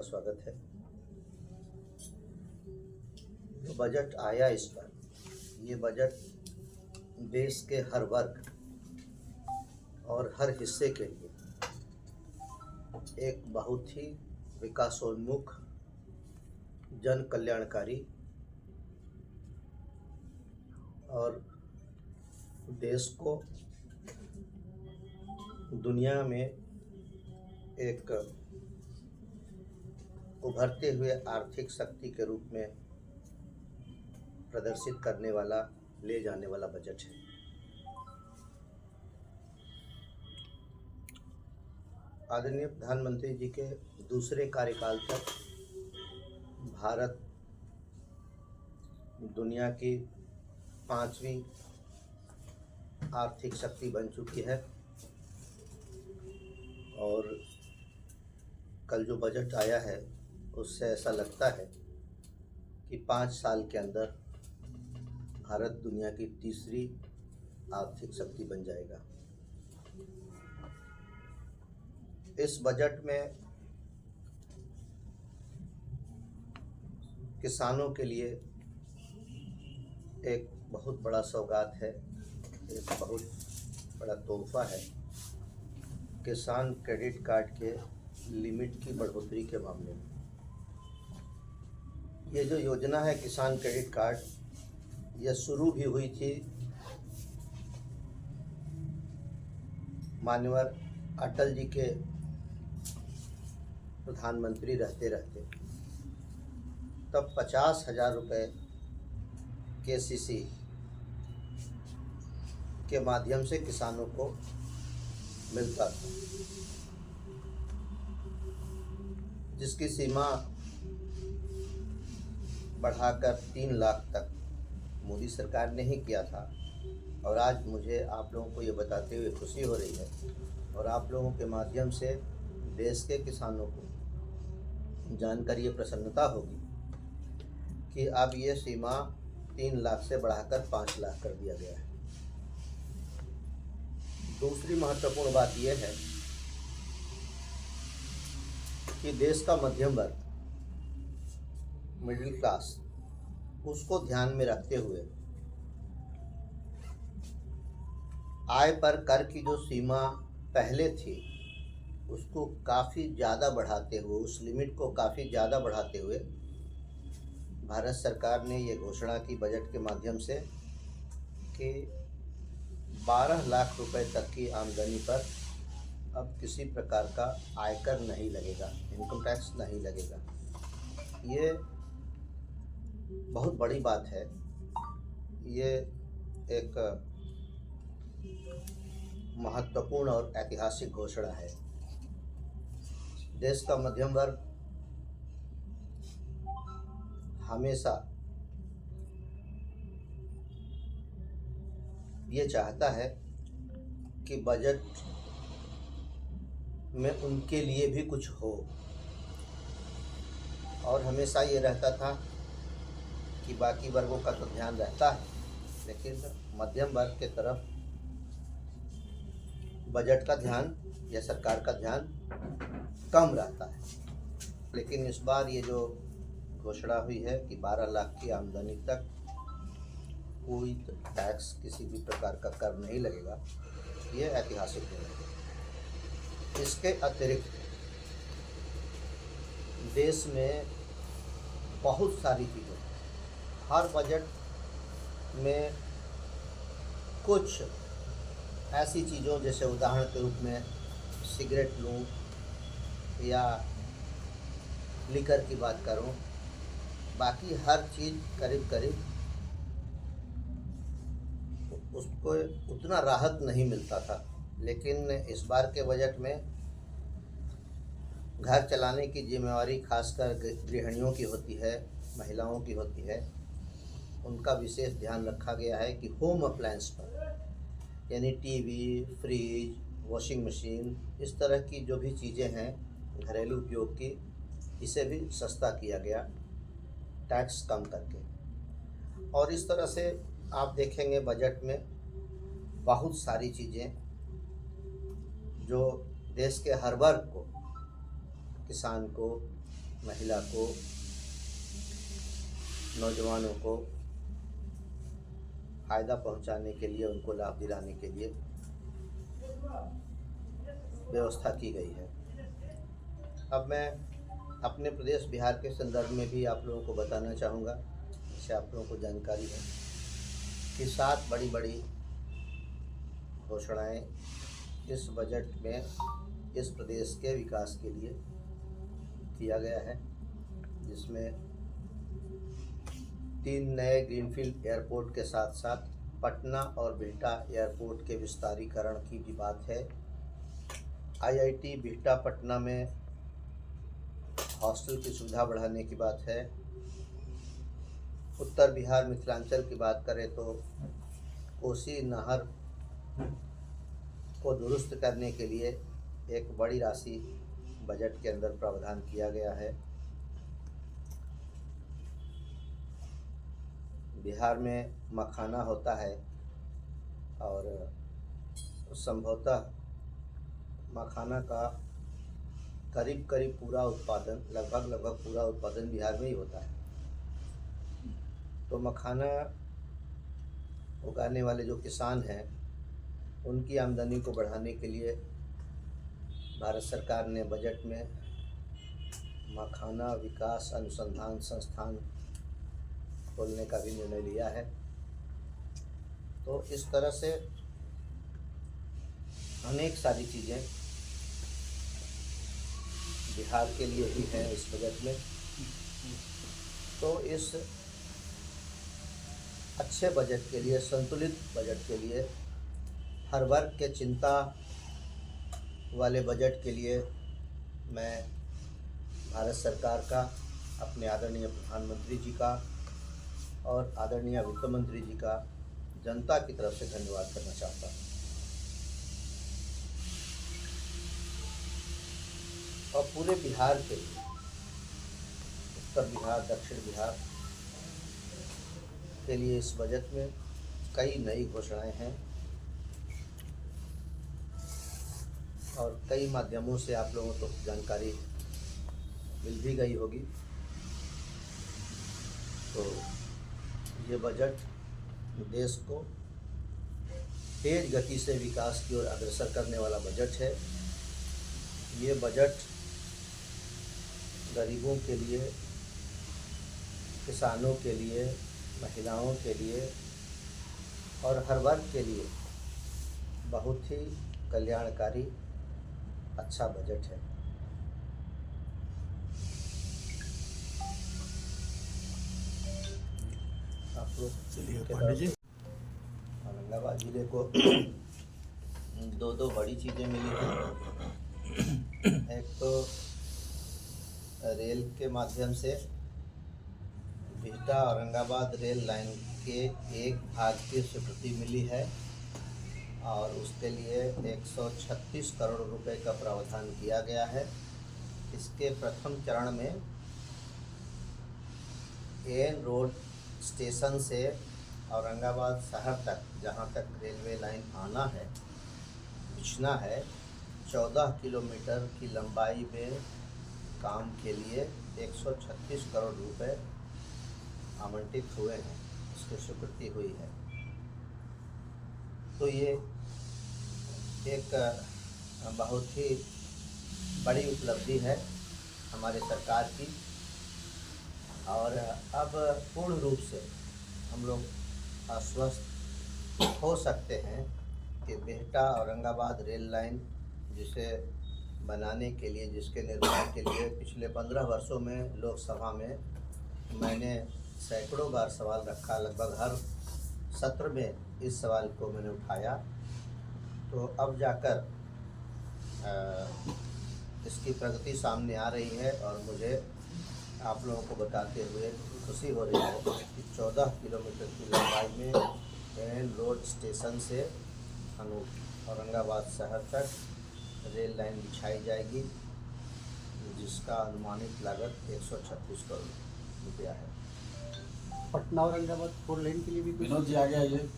स्वागत है। जो बजट आया इस बार, ये बजट देश के हर वर्ग और हर हिस्से के लिए एक बहुत ही विकासोन्मुख, जन कल्याणकारी और देश को दुनिया में एक उभरते हुए आर्थिक शक्ति के रूप में प्रदर्शित करने वाला, ले जाने वाला बजट है। आदरणीय प्रधानमंत्री जी के दूसरे कार्यकाल तक भारत दुनिया की 5वीं आर्थिक शक्ति बन चुकी है और कल जो बजट आया है उससे ऐसा लगता है कि 5 साल के अंदर भारत दुनिया की तीसरी आर्थिक शक्ति बन जाएगा। इस बजट में किसानों के लिए एक बहुत बड़ा सौगात है, एक बहुत बड़ा तोहफा है। किसान क्रेडिट कार्ड के लिमिट की बढ़ोतरी के मामले में ये जो योजना है किसान क्रेडिट कार्ड, यह शुरू भी हुई थी माननीय अटल जी के प्रधानमंत्री रहते रहते। तब 50,000 रुपये KCC के माध्यम से किसानों को मिलता था, जिसकी सीमा बढ़ाकर 3 लाख तक मोदी सरकार ने ही किया था। और आज मुझे आप लोगों को ये बताते हुए खुशी हो रही है और आप लोगों के माध्यम से देश के किसानों को जानकर ये प्रसन्नता होगी कि अब ये सीमा 3 लाख से बढ़ाकर 5 लाख कर दिया गया है। दूसरी महत्वपूर्ण बात यह है कि देश का मध्यम वर्ग, मिडिल क्लास, उसको ध्यान में रखते हुए आय पर कर की जो सीमा पहले थी उसको काफ़ी ज़्यादा बढ़ाते हुए, उस लिमिट को काफ़ी ज़्यादा बढ़ाते हुए भारत सरकार ने ये घोषणा की बजट के माध्यम से कि 12 लाख रुपए तक की आमदनी पर अब किसी प्रकार का आयकर नहीं लगेगा, इनकम टैक्स नहीं लगेगा। ये बहुत बड़ी बात है। ये एक महत्वपूर्ण और ऐतिहासिक घोषणा है। देश का मध्यम वर्ग हमेशा ये चाहता है कि बजट में उनके लिए भी कुछ हो, और हमेशा ये रहता था कि बाकी वर्गों का तो ध्यान रहता है, लेकिन मध्यम वर्ग के तरफ बजट का ध्यान या सरकार का ध्यान कम रहता है। लेकिन इस बार ये जो घोषणा हुई है कि 12 लाख की आमदनी तक कोई टैक्स, किसी भी प्रकार का कर नहीं लगेगा, ये ऐतिहासिक निर्णय है। इसके अतिरिक्त देश में बहुत सारी चीज़ें, हर बजट में कुछ ऐसी चीज़ों, जैसे उदाहरण के रूप में सिगरेट लूँ या लिकर की बात करूँ, बाकी हर चीज़ करीब करीब उसको उतना राहत नहीं मिलता था। लेकिन इस बार के बजट में घर चलाने की जिम्मेवारी खासकर गृहिणियों की होती है, महिलाओं की होती है। उनका विशेष ध्यान रखा गया है कि होम अप्लायंस पर, यानी टीवी, फ्रिज, वॉशिंग मशीन, इस तरह की जो भी चीज़ें हैं घरेलू उपयोग की, इसे भी सस्ता किया गया टैक्स कम करके। और इस तरह से आप देखेंगे बजट में बहुत सारी चीज़ें जो देश के हर वर्ग को, किसान को, महिला को, नौजवानों को फ़ायदा पहुंचाने के लिए, उनको लाभ दिलाने के लिए व्यवस्था की गई है। अब मैं अपने प्रदेश बिहार के संदर्भ में भी आप लोगों को बताना चाहूँगा, जिससे आप लोगों को जानकारी है कि 7 बड़ी बड़ी घोषणाएं इस बजट में इस प्रदेश के विकास के लिए किया गया है, जिसमें 3 नए ग्रीनफील्ड एयरपोर्ट के साथ साथ पटना और बिहटा एयरपोर्ट के विस्तारीकरण की भी बात है। आईआईटी बिहटा पटना में हॉस्टल की सुविधा बढ़ाने की बात है। उत्तर बिहार मिथिलांचल की बात करें तो कोसी नहर को दुरुस्त करने के लिए एक बड़ी राशि बजट के अंदर प्रावधान किया गया है। बिहार में मखाना होता है और संभवतः मखाना का करीब पूरा उत्पादन, लगभग पूरा उत्पादन बिहार में ही होता है। तो मखाना उगाने वाले जो किसान हैं, उनकी आमदनी को बढ़ाने के लिए भारत सरकार ने बजट में मखाना विकास अनुसंधान संस्थान खोलने का भी निर्णय लिया है। तो इस तरह से अनेक सारी चीज़ें बिहार के लिए ही हैं इस बजट में। तो इस अच्छे बजट के लिए, संतुलित बजट के लिए, हर वर्ग के चिंता वाले बजट के लिए मैं भारत सरकार का, अपने आदरणीय प्रधानमंत्री जी का और आदरणीय वित्त मंत्री जी का जनता की तरफ से धन्यवाद करना चाहता हूँ। और पूरे बिहार के लिए, उत्तर बिहार, दक्षिण बिहार के लिए इस बजट में कई नई घोषणाएं हैं और कई माध्यमों से आप लोगों को जानकारी मिल भी गई होगी। तो ये बजट देश को तेज गति से विकास की ओर अग्रसर करने वाला बजट है। ये बजट गरीबों के लिए, किसानों के लिए, महिलाओं के लिए और हर वर्ग के लिए बहुत ही कल्याणकारी अच्छा बजट है। आप लोग चलिए पांडे जी। औरंगाबाद जिले को दो बड़ी चीज़ें मिली हैं। एक तो रेल के माध्यम से बिहटा औरंगाबाद रेल लाइन के एक भाग की स्वीकृति मिली है और उसके लिए 136 करोड़ रुपए का प्रावधान किया गया है। इसके प्रथम चरण में एन रोड स्टेशन से औरंगाबाद शहर तक, जहां तक रेलवे लाइन आना है, बिछना है, 14 किलोमीटर की लंबाई में काम के लिए 136 करोड़ रुपए आवंटित हुए हैं, इसकी स्वीकृति हुई है। तो ये एक बहुत ही बड़ी उपलब्धि है हमारे सरकार की और अब पूर्ण रूप से हम लोग आश्वस्त हो सकते हैं कि बिहटा औरंगाबाद रेल लाइन, जिसे बनाने के लिए, जिसके निर्माण के लिए पिछले 15 वर्षों में लोकसभा में मैंने सैकड़ों बार सवाल रखा, लगभग हर सत्र में इस सवाल को मैंने उठाया। तो अब जाकर इसकी प्रगति सामने आ रही है और मुझे आप लोगों को बताते हुए खुशी हो रही है कि 14 किलोमीटर की लंबाई में एन रोड स्टेशन से औरंगाबाद शहर तक रेल लाइन बिछाई जाएगी, जिसका अनुमानित लागत 136 करोड़ रुपया है। पटना औरंगाबाद 4 लेन के लिए भी विनोद जी आ गया ये।